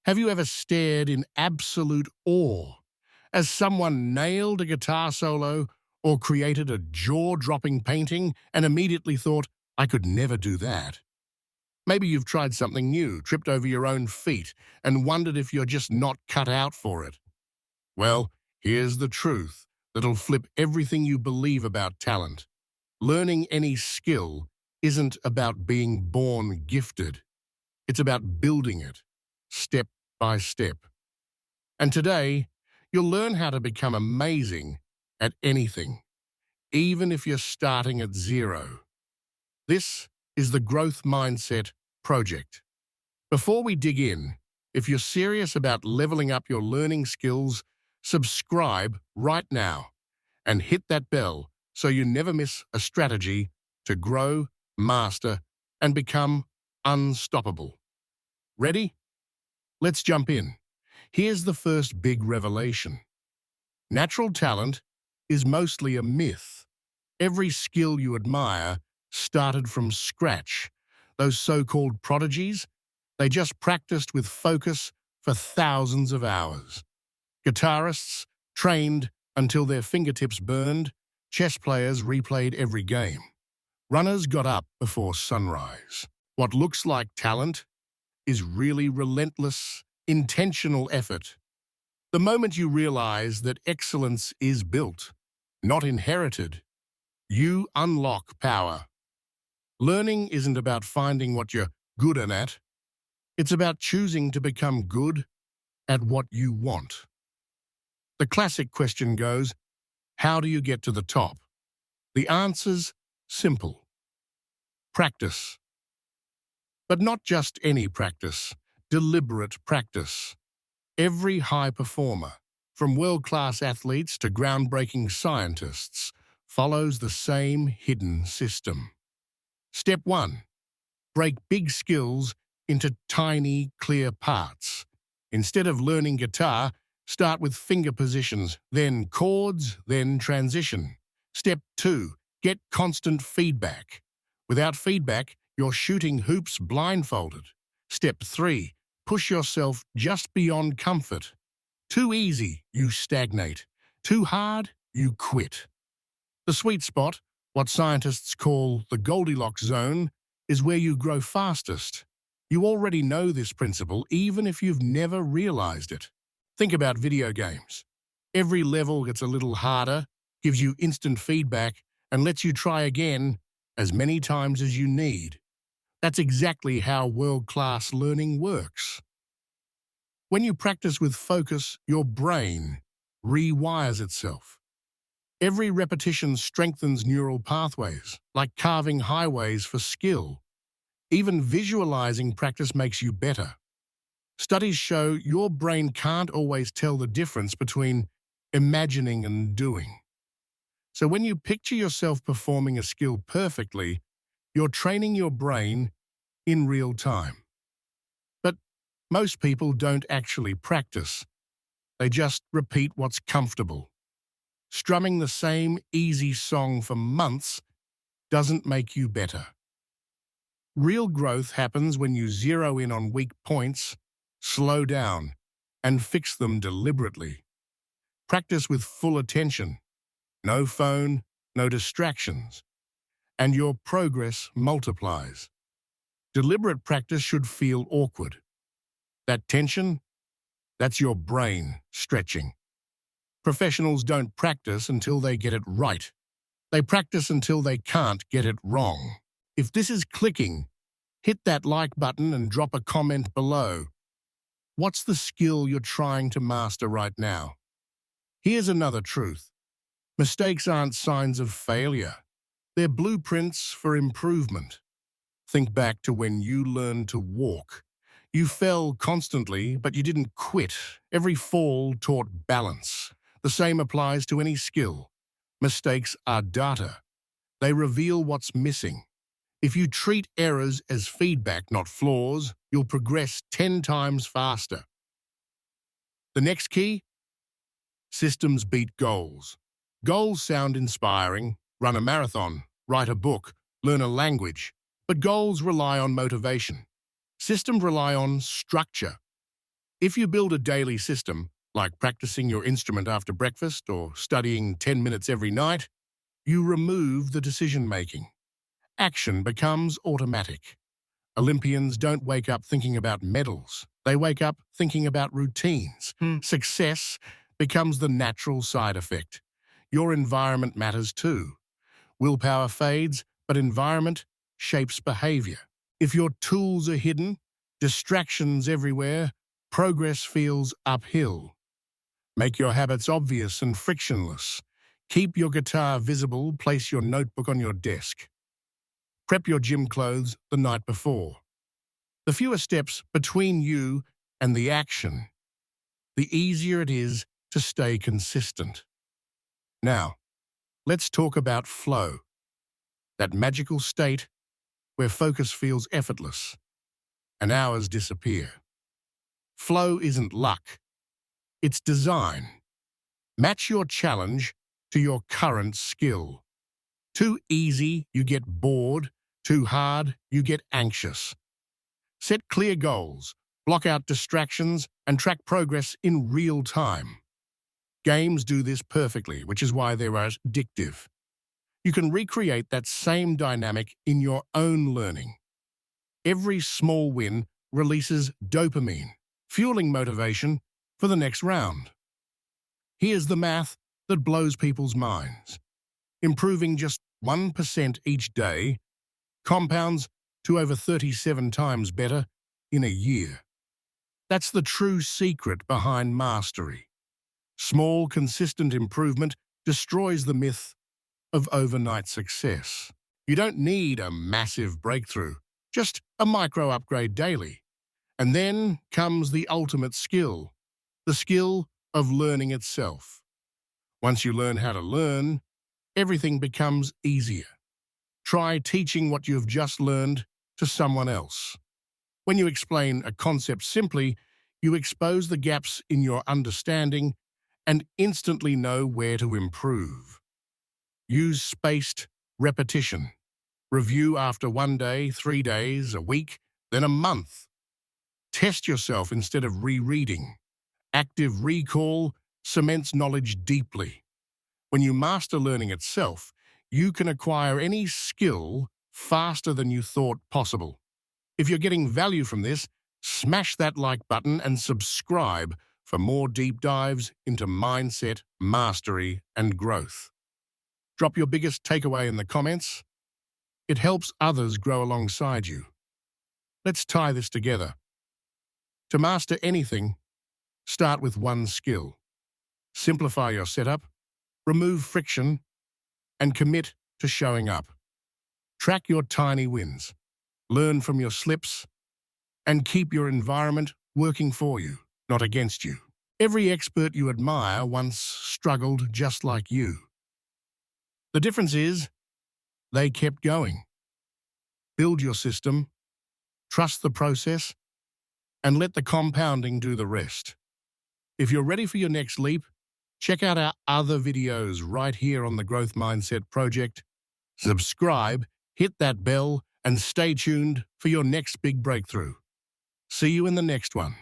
Have you ever stared in absolute awe as someone nailed a guitar solo or created a jaw-dropping painting and immediately thought, I could never do that? Maybe you've tried something new, tripped over your own feet, and wondered if you're just not cut out for it. Well, here's the truth that'll flip everything you believe about talent. Learning any skill isn't about being born gifted. It's about building it, step by step. And today, you'll learn how to become amazing at anything, even if you're starting at zero. This is the Growth Mindset Project. Before we dig in, if you're serious about leveling up your learning skills, subscribe right now and hit that bell so you never miss a strategy to grow, master, and become unstoppable. Ready? Let's jump in. Here's the first big revelation. Natural talent is mostly a myth. Every skill you admire started from scratch. Those so-called prodigies, they just practiced with focus for thousands of hours. Guitarists trained until their fingertips burned. Chess players replayed every game. Runners got up before sunrise. What looks like talent is really relentless, intentional effort. The moment you realize that excellence is built, not inherited, you unlock power. Learning isn't about finding what you're good at. It's about choosing to become good at what you want. The classic question goes, how do you get to the top? The answer's simple. Practice. But not just any practice, deliberate practice. Every high performer, from world-class athletes to groundbreaking scientists, follows the same hidden system. Step 1. Break big skills into tiny, clear parts. Instead of learning guitar, start with finger positions, then chords, then transition. Step 2. Get constant feedback. Without feedback, you're shooting hoops blindfolded. Step 3. Push yourself just beyond comfort. Too easy, you stagnate. Too hard, you quit. The sweet spot, what scientists call the Goldilocks zone, is where you grow fastest. You already know this principle even if you've never realized it. Think about video games. Every level gets a little harder, gives you instant feedback, and lets you try again as many times as you need. That's exactly how world-class learning works. When you practice with focus, your brain rewires itself. Every repetition strengthens neural pathways, like carving highways for skill. Even visualizing practice makes you better. Studies show your brain can't always tell the difference between imagining and doing. So when you picture yourself performing a skill perfectly, you're training your brain in real time. But most people don't actually practice. They just repeat what's comfortable. Strumming the same easy song for months doesn't make you better. Real growth happens when you zero in on weak points, slow down, and fix them deliberately. Practice with full attention. No phone, no distractions. And your progress multiplies. Deliberate practice should feel awkward. That tension, that's your brain stretching. Professionals don't practice until they get it right. They practice until they can't get it wrong. If this is clicking, hit that like button and drop a comment below. What's the skill you're trying to master right now? Here's another truth. Mistakes aren't signs of failure. They're blueprints for improvement. Think back to when you learned to walk. You fell constantly, but you didn't quit. Every fall taught balance. The same applies to any skill. Mistakes are data. They reveal what's missing. If you treat errors as feedback, not flaws, you'll progress 10 times faster. The next key? Systems beat goals. Goals sound inspiring. Run a marathon, write a book, learn a language. But goals rely on motivation. Systems rely on structure. If you build a daily system, like practicing your instrument after breakfast or studying 10 minutes every night, you remove the decision-making. Action becomes automatic. Olympians don't wake up thinking about medals. They wake up thinking about routines. Success becomes the natural side effect. Your environment matters too. Willpower fades, but environment shapes behavior. If your tools are hidden, distractions everywhere, progress feels uphill. Make your habits obvious and frictionless. Keep your guitar visible, place your notebook on your desk. Prep your gym clothes the night before. The fewer steps between you and the action, the easier it is to stay consistent. Now, let's talk about flow, that magical state where focus feels effortless and hours disappear. Flow isn't luck, it's design. Match your challenge to your current skill. Too easy, you get bored. Too hard, you get anxious. Set clear goals, block out distractions, and track progress in real time. Games do this perfectly, which is why they're addictive. You can recreate that same dynamic in your own learning. Every small win releases dopamine, fueling motivation for the next round. Here's the math that blows people's minds. Improving just 1% each day compounds to over 37 times better in a year. That's the true secret behind mastery. Small, consistent improvement destroys the myth of overnight success. You don't need a massive breakthrough, just a micro upgrade daily. And then comes the ultimate skill, the skill of learning itself. Once you learn how to learn, everything becomes easier. Try teaching what you've just learned to someone else. When you explain a concept simply, you expose the gaps in your understanding and instantly know where to improve. Use spaced repetition. Review after 1 day, 3 days, a week, then a month. Test yourself instead of rereading. Active recall cements knowledge deeply. When you master learning itself, you can acquire any skill faster than you thought possible. If you're getting value from this, smash that like button and subscribe for more deep dives into mindset, mastery, and growth. Drop your biggest takeaway in the comments. It helps others grow alongside you. Let's tie this together. To master anything, start with one skill. Simplify your setup, remove friction, and commit to showing up. Track your tiny wins, learn from your slips, and keep your environment working for you, not against you. Every expert you admire once struggled just like you. The difference is, they kept going. Build your system, trust the process, and let the compounding do the rest. If you're ready for your next leap, check out our other videos right here on the Growth Mindset Project. Subscribe, hit that bell, and stay tuned for your next big breakthrough. See you in the next one.